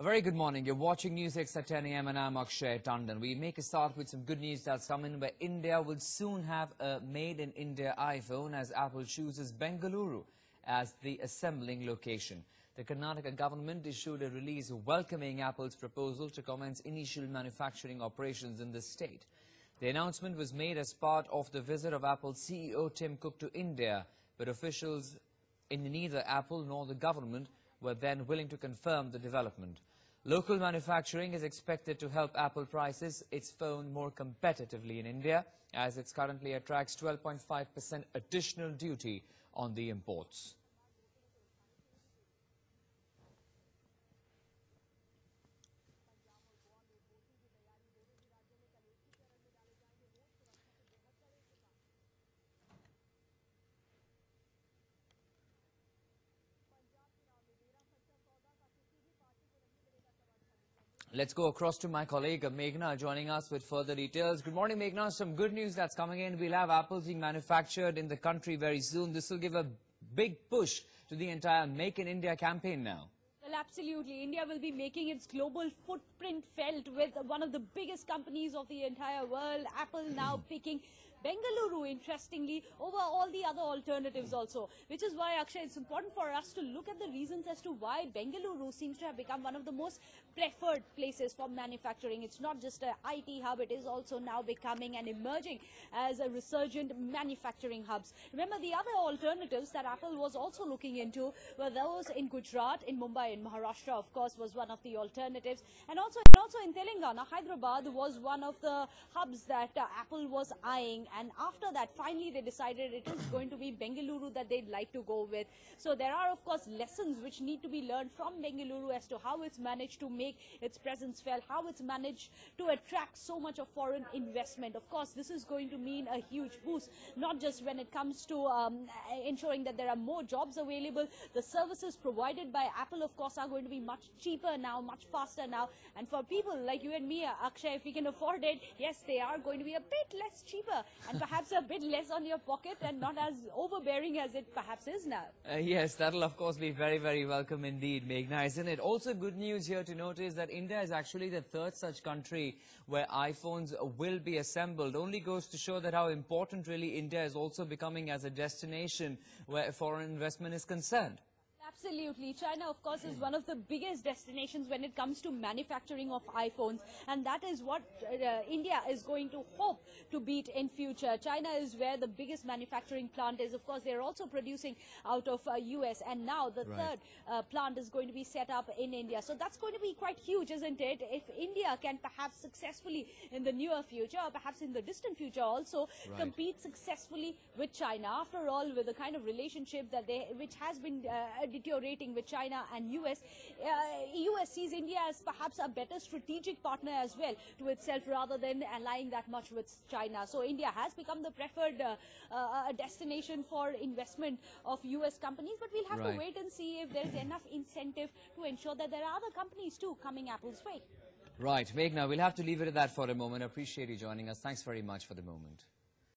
A very good morning. You're watching NewsX at 10 a.m. and I'm Akshay Tandon. We make a start with some good news that's coming where India will soon have a made-in-India iPhone as Apple chooses Bengaluru as the assembling location. The Karnataka government issued a release welcoming Apple's proposal to commence initial manufacturing operations in the state. The announcement was made as part of the visit of Apple's CEO Tim Cook to India, but officials in neither Apple nor the government were then willing to confirm the development. Local manufacturing is expected to help Apple prices its phone more competitively in India, as it currently attracts 12.5% additional duty on the imports. Let's go across to my colleague Meghna joining us with further details. Good morning, Meghna. Some good news that's coming in. We'll have apples being manufactured in the country very soon. This will give a big push to the entire Make in India campaign now. Well, absolutely. India will be making its global footprint felt with one of the biggest companies of the entire world, Apple, now picking Bengaluru, interestingly, over all the other alternatives also, which is why, Akshay, it's important for us to look at the reasons as to why Bengaluru seems to have become one of the most preferred places for manufacturing. It's not just an IT hub, it is also now becoming and emerging as a resurgent manufacturing hubs. Remember, the other alternatives that Apple was also looking into were those in Gujarat, in Mumbai, in Maharashtra, of course, was one of the alternatives. And also in Telangana, Hyderabad was one of the hubs that Apple was eyeing. And after that, finally, they decided it is going to be Bengaluru that they'd like to go with. So there are, of course, lessons which need to be learned from Bengaluru as to how it's managed to make its presence felt, how it's managed to attract so much of foreign investment. Of course, this is going to mean a huge boost, not just when it comes to ensuring that there are more jobs available. The services provided by Apple, of course, are going to be much cheaper now, much faster now. And for people like you and me, Akshay, if we can afford it, yes, they are going to be a bit less cheaper. And perhaps a bit less on your pocket and not as overbearing as it perhaps is now. Yes, that'll of course be very, very welcome indeed, Meghna, isn't it? Also good news here to notice that India is actually the third such country where iPhones will be assembled. Only goes to show that how important really India is also becoming as a destination where foreign investment is concerned. Absolutely. China, of course, is one of the biggest destinations when it comes to manufacturing of iPhones. And that is what India is going to hope to beat in future. China is where the biggest manufacturing plant is. Of course, they're also producing out of US. And now the third plant is going to be set up in India. So that's going to be quite huge, isn't it? If India can perhaps successfully in the near future, or perhaps in the distant future also, compete successfully with China. After all, with the kind of relationship that which has been deteriorating with China and US sees India as perhaps a better strategic partner as well to itself rather than allying that much with China. So India has become the preferred destination for investment of US companies, but we'll have to wait and see if there's enough incentive to ensure that there are other companies too coming Apple's way. Right, Meghna, we'll have to leave it at that for a moment. I appreciate you joining us. Thanks very much for the moment.